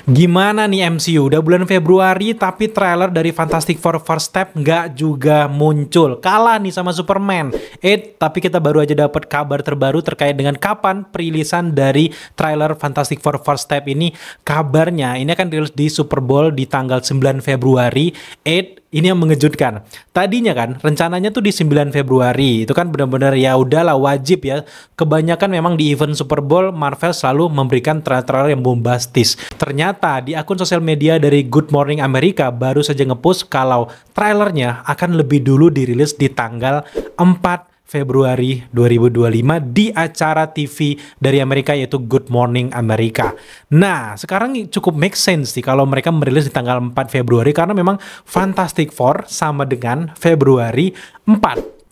Gimana nih MCU? Udah bulan Februari tapi trailer dari Fantastic Four First Step nggak juga muncul. Kalah nih sama Superman. Tapi kita baru aja dapat kabar terbaru terkait dengan kapan perilisan dari trailer Fantastic Four First Step ini. Kabarnya ini akan rilis di Super Bowl di tanggal 9 Februari. Ini yang mengejutkan. Tadinya kan rencananya tuh di 9 Februari. Itu kan benar-benar ya udahlah wajib ya. Kebanyakan memang di event Super Bowl Marvel selalu memberikan trailer yang bombastis. Ternyata di akun sosial media dari Good Morning America baru saja ngepost kalau trailernya akan lebih dulu dirilis di tanggal 4 Februari 2025 di acara TV dari Amerika yaitu Good Morning America. Nah, sekarang cukup make sense sih kalau mereka merilis di tanggal 4 Februari karena memang Fantastic Four sama dengan Februari 4.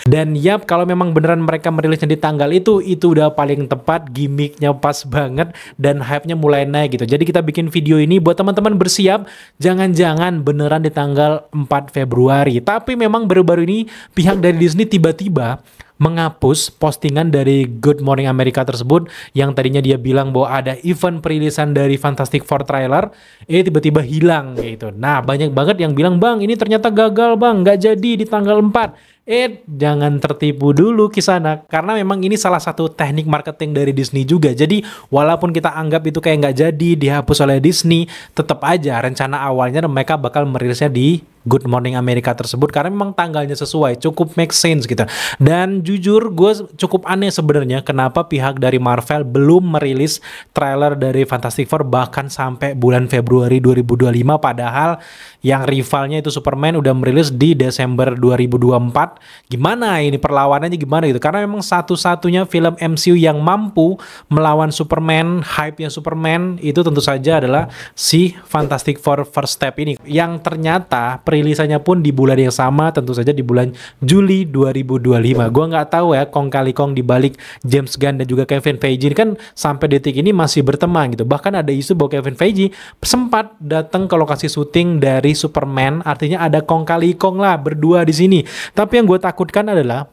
Dan yap, kalau memang beneran mereka merilisnya di tanggal itu udah paling tepat, gimmicknya pas banget dan hype-nya mulai naik gitu. Jadi kita bikin video ini buat teman-teman bersiap, jangan-jangan beneran di tanggal 4 Februari. Tapi memang baru-baru ini pihak dari Disney tiba-tiba menghapus postingan dari Good Morning America tersebut yang tadinya dia bilang bahwa ada event perilisan dari Fantastic Four trailer, tiba-tiba hilang gitu. Nah, banyak banget yang bilang, "Bang, ini ternyata gagal, Bang, nggak jadi di tanggal 4." Jangan tertipu dulu Kisana, karena memang ini salah satu teknik marketing dari Disney juga. Jadi walaupun kita anggap itu kayak nggak jadi dihapus oleh Disney, tetap aja rencana awalnya mereka bakal merilisnya di Good Morning America tersebut karena memang tanggalnya sesuai, cukup make sense gitu. Dan jujur gue cukup aneh sebenarnya kenapa pihak dari Marvel belum merilis trailer dari Fantastic Four bahkan sampai bulan Februari 2025, padahal yang rivalnya itu Superman udah merilis di Desember 2024. Gimana ini perlawanannya gimana gitu, karena memang satu-satunya film MCU yang mampu melawan Superman, hype-nya Superman itu tentu saja adalah si Fantastic Four First Step ini, yang ternyata perilisannya pun di bulan yang sama, tentu saja di bulan Juli 2025. Gua nggak tahu ya kong kali kong di balik James Gunn dan juga Kevin Feige ini kan sampai detik ini masih berteman gitu. Bahkan ada isu bahwa Kevin Feige sempat datang ke lokasi syuting dari Superman, artinya ada kong kali kong lah berdua di sini. Tapi yang gue takutkan adalah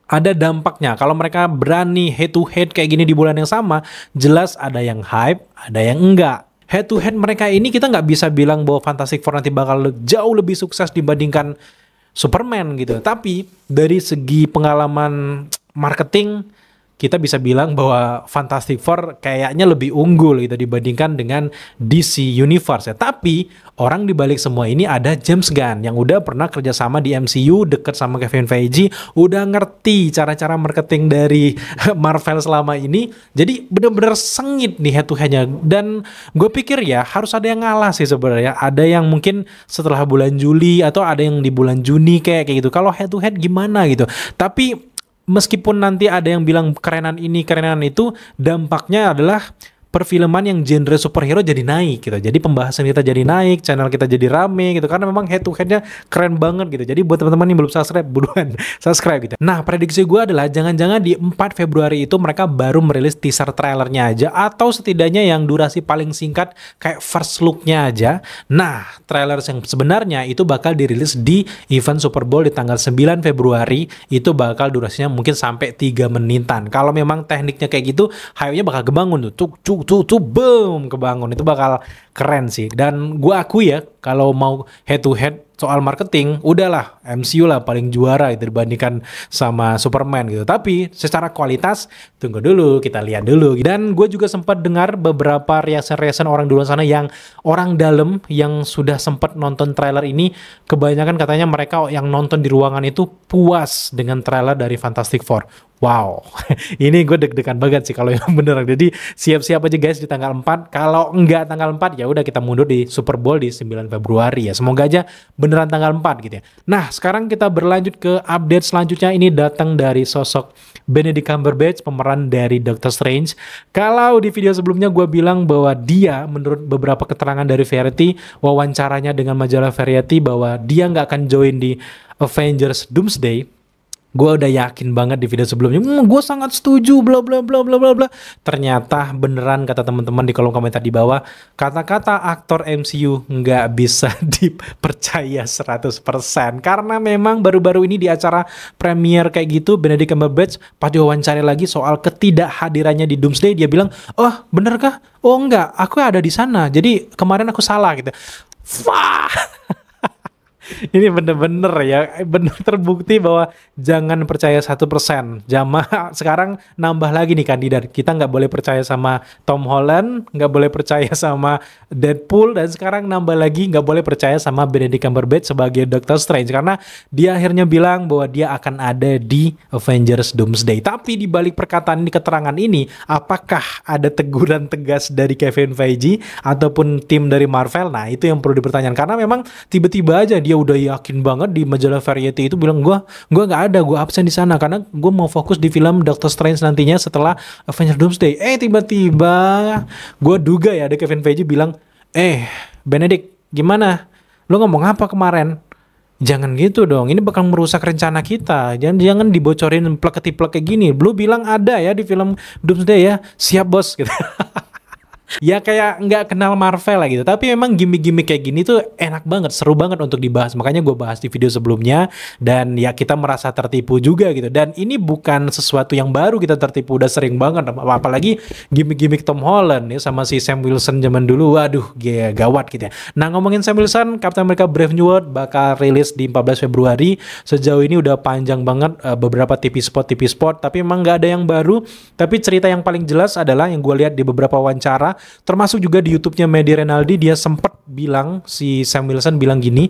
ada dampaknya. Kalau mereka berani head to head kayak gini di bulan yang sama, jelas ada yang hype, ada yang enggak. Head to head mereka ini kita nggak bisa bilang bahwa Fantastic Four nanti bakal jauh lebih sukses dibandingkan Superman gitu. Tapi dari segi pengalaman marketing kita bisa bilang bahwa Fantastic Four kayaknya lebih unggul gitu dibandingkan dengan DC Universe ya. Tapi orang dibalik semua ini ada James Gunn yang udah pernah kerjasama di MCU, deket sama Kevin Feige, udah ngerti cara-cara marketing dari Marvel selama ini. Jadi bener-bener sengit nih head to headnya. Dan gue pikir ya harus ada yang ngalah sih sebenarnya. Ada yang mungkin setelah bulan Juli atau ada yang di bulan Juni kayak gitu. Kalau head to head gimana gitu. Tapi meskipun nanti ada yang bilang kerenan ini, kerenan itu, dampaknya adalah perfilman yang genre superhero jadi naik gitu. Jadi pembahasan kita jadi naik, channel kita jadi rame gitu. Karena memang head to headnya keren banget gitu. Jadi buat teman-teman yang belum subscribe, buruan subscribe gitu. Nah, prediksi gue adalah jangan-jangan di 4 Februari itu mereka baru merilis teaser trailernya aja. Atau setidaknya yang durasi paling singkat kayak first look-nya aja. Nah, trailer yang sebenarnya itu bakal dirilis di event Super Bowl di tanggal 9 Februari. Itu bakal durasinya mungkin sampai 3 menitan. Kalau memang tekniknya kayak gitu, hype-nya bakal kebangun tuh boom kebangun, itu bakal keren sih. Dan gue akui ya kalau mau head to head soal marketing udahlah MCU lah paling juara itu dibandingkan sama Superman gitu. Tapi secara kualitas tunggu dulu, kita lihat dulu. Dan gue juga sempat dengar beberapa reaction orang di luar sana yang orang dalam yang sudah sempat nonton trailer ini, kebanyakan katanya mereka yang nonton di ruangan itu puas dengan trailer dari Fantastic Four. Wow, ini gue deg-degan banget sih kalau yang beneran. Jadi siap-siap aja guys di tanggal 4. Kalau enggak tanggal 4 ya udah kita mundur di Super Bowl di 9 Februari ya. Semoga aja beneran tanggal 4 gitu ya. Nah, sekarang kita berlanjut ke update selanjutnya. Ini datang dari sosok Benedict Cumberbatch, pemeran dari Doctor Strange. Kalau di video sebelumnya gue bilang bahwa dia menurut beberapa keterangan dari Variety, wawancaranya dengan majalah Variety, bahwa dia nggak akan join di Avengers Doomsday. Gue udah yakin banget di video sebelumnya, gue sangat setuju, bla bla bla bla bla bla. Ternyata beneran kata teman-teman di kolom komentar di bawah, kata-kata aktor MCU nggak bisa dipercaya 100%. Karena memang baru-baru ini di acara premiere kayak gitu, Benedict Cumberbatch pas diwawancara lagi soal ketidakhadirannya di Doomsday, dia bilang, oh bener kah? Oh enggak, aku ada di sana. Jadi kemarin aku salah gitu. Wah. Ini bener-bener ya, bener terbukti bahwa jangan percaya 100%. Jamaah sekarang nambah lagi nih kandidat. Kita nggak boleh percaya sama Tom Holland, nggak boleh percaya sama Deadpool, dan sekarang nambah lagi nggak boleh percaya sama Benedict Cumberbatch sebagai Doctor Strange, karena dia akhirnya bilang bahwa dia akan ada di Avengers Doomsday. Tapi di balik perkataan ini, keterangan ini, apakah ada teguran tegas dari Kevin Feige ataupun tim dari Marvel? Nah, itu yang perlu dipertanyakan, karena memang tiba-tiba aja dia udah yakin banget di majalah Variety itu bilang, gua nggak ada, gua absen di sana karena gua mau fokus di film Doctor Strange nantinya setelah Avengers Doomsday. Tiba-tiba gua duga ya ada Kevin Feige bilang, Benedict, gimana? Lu ngomong apa kemarin? Jangan gitu dong, ini bakal merusak rencana kita. Jangan dibocorin plek-plek kayak gini. Lu bilang ada ya di film Doomsday ya, siap bos gitu. Ya kayak nggak kenal Marvel lah gitu. Tapi memang gimmick-gimmick kayak gini tuh enak banget, seru banget untuk dibahas. Makanya gue bahas di video sebelumnya. Dan ya kita merasa tertipu juga gitu. Dan ini bukan sesuatu yang baru, kita tertipu udah sering banget. Apalagi gimmick-gimmick Tom Holland ya sama si Sam Wilson zaman dulu. Waduh, gawat gitu ya. Nah, ngomongin Sam Wilson, Captain America Brave New World bakal rilis di 14 Februari. Sejauh ini udah panjang banget, beberapa TV spot. Tapi emang nggak ada yang baru. Tapi cerita yang paling jelas adalah yang gue lihat di beberapa wawancara, termasuk juga di YouTube-nya Mehdi Renaldi, dia sempat bilang, si Sam Wilson bilang gini,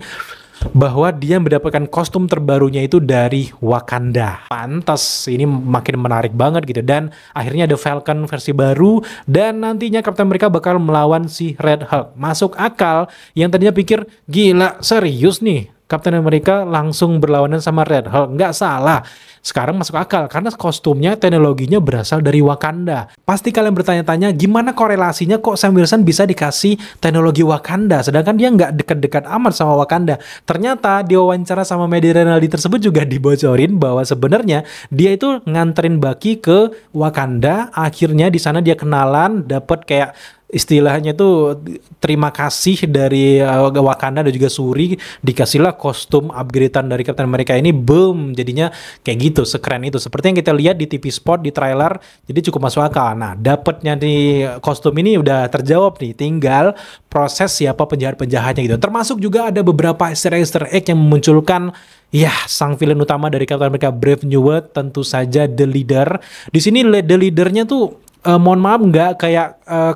bahwa dia mendapatkan kostum terbarunya itu dari Wakanda. Pantas, ini makin menarik banget gitu. Dan akhirnya ada Falcon versi baru, dan nantinya Captain America bakal melawan si Red Hulk. Masuk akal, yang tadinya pikir, gila serius nih Captain America langsung berlawanan sama Red Hulk. Nggak salah. Sekarang masuk akal karena kostumnya, teknologinya berasal dari Wakanda. Pasti kalian bertanya-tanya, gimana korelasinya kok Sam Wilson bisa dikasih teknologi Wakanda, sedangkan dia nggak dekat-dekat amat sama Wakanda. Ternyata di wawancara sama Mehdi Renaldi tersebut juga dibocorin bahwa sebenarnya dia itu nganterin Bucky ke Wakanda. Akhirnya di sana dia kenalan, dapat kayak istilahnya tuh terima kasih dari Wakanda dan juga Shuri, dikasihlah kostum upgradean dari Captain America ini. Boom, jadinya kayak gitu, sekeren itu seperti yang kita lihat di TV spot, di trailer. Jadi cukup masuk akal. Nah, dapatnya di kostum ini udah terjawab nih, tinggal proses siapa penjahat-penjahatnya gitu. Termasuk juga ada beberapa Easter egg yang memunculkan ya sang villain utama dari Captain America Brave New World, tentu saja The Leader. Di sini The Leadernya tuh mohon maaf nggak kayak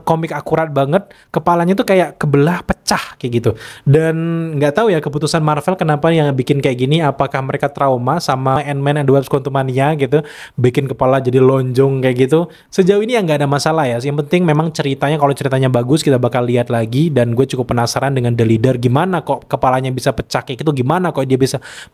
komik akurat banget, kepalanya tuh kayak kebelah pecah kayak gitu. Dan nggak tahu ya keputusan Marvel kenapa yang bikin kayak gini, apakah mereka trauma sama Ant-Man and the Wasp Quantumania gitu, bikin kepala jadi lonjong kayak gitu. Sejauh ini ya nggak ada masalah ya, yang penting memang ceritanya, kalau ceritanya bagus kita bakal lihat lagi. Dan gue cukup penasaran dengan The Leader, gimana kok kepalanya bisa pecah kayak gitu, gimana kok dia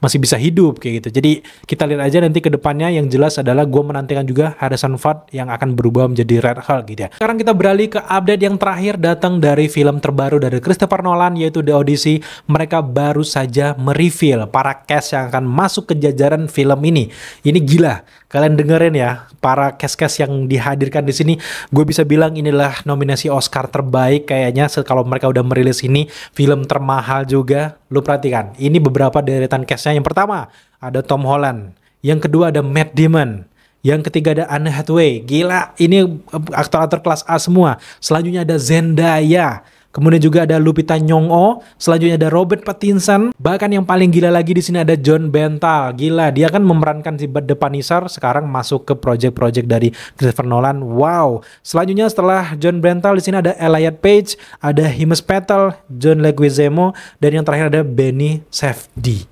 masih bisa hidup kayak gitu. Jadi kita lihat aja nanti ke depannya. Yang jelas adalah gue menantikan juga Harrison Ford yang akan berubah menjadi Red Hulk gitu ya. Sekarang kita beralih ke update yang terakhir, datang dari film terbaru dari Christopher Nolan, yaitu The Odyssey. Mereka baru saja mereveal para cast yang akan masuk ke jajaran film ini. Ini gila, kalian dengerin ya, para cast-cast yang dihadirkan di sini. Gue bisa bilang inilah nominasi Oscar terbaik kayaknya kalau mereka udah merilis ini. Film termahal juga. Lu perhatikan, ini beberapa deretan castnya. Yang pertama ada Tom Holland, yang kedua ada Matt Damon, yang ketiga ada Anne Hathaway. Gila, ini aktor-aktor kelas A semua. Selanjutnya ada Zendaya. Kemudian juga ada Lupita Nyong'o. Selanjutnya ada Robert Pattinson. Bahkan yang paling gila lagi di sini ada John Bernthal. Gila, dia kan memerankan si The Punisher. Sekarang masuk ke project-project dari Christopher Nolan. Wow. Selanjutnya setelah John Bernthal di sini ada Elliot Page, ada Himesh Patel, John Leguizamo, dan yang terakhir ada Benny Safdie.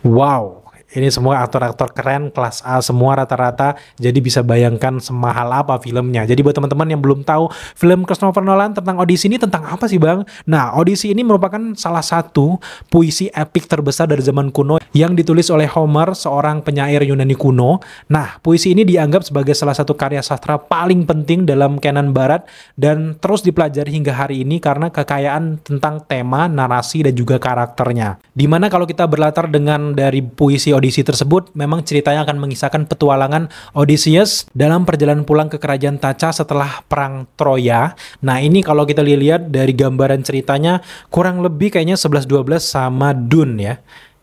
Wow. Ini semua aktor-aktor keren, kelas A semua rata-rata. Jadi bisa bayangkan semahal apa filmnya. Jadi buat teman-teman yang belum tahu, film Christopher Nolan tentang Odyssey ini tentang apa sih bang? Nah, Odyssey ini merupakan salah satu puisi epik terbesar dari zaman kuno yang ditulis oleh Homer, seorang penyair Yunani kuno. Nah, puisi ini dianggap sebagai salah satu karya sastra paling penting dalam kanon barat dan terus dipelajari hingga hari ini karena kekayaan tentang tema, narasi, dan juga karakternya. Dimana kalau kita berlatar dengan dari puisi Odyssey tersebut memang ceritanya akan mengisahkan petualangan Odysseus dalam perjalanan pulang ke kerajaan Thacha setelah perang Troya. Nah, ini kalau kita lihat dari gambaran ceritanya kurang lebih kayaknya 11-12 sama Dune ya.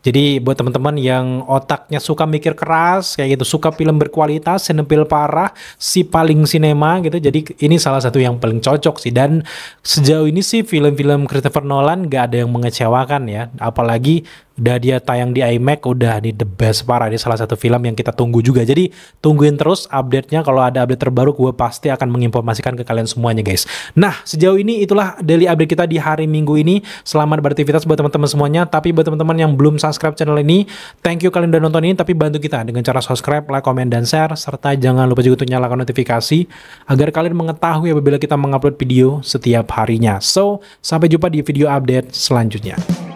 Jadi buat teman-teman yang otaknya suka mikir keras kayak gitu, suka film berkualitas, sinepil parah, si paling sinema gitu. Jadi ini salah satu yang paling cocok sih. Dan sejauh ini sih film-film Christopher Nolan gak ada yang mengecewakan ya. Apalagi udah dia tayang di IMAX, udah di the best parah. Ini salah satu film yang kita tunggu juga. Jadi tungguin terus update-nya. Kalau ada update terbaru, gue pasti akan menginformasikan ke kalian semuanya guys. Nah, sejauh ini itulah daily update kita di hari Minggu ini. Selamat beraktivitas buat teman-teman semuanya. Tapi buat teman-teman yang belum subscribe channel ini, thank you kalian udah nonton ini. Tapi bantu kita dengan cara subscribe, like, komen, dan share. Serta jangan lupa juga untuk nyalakan notifikasi agar kalian mengetahui apabila kita mengupload video setiap harinya. So, sampai jumpa di video update selanjutnya.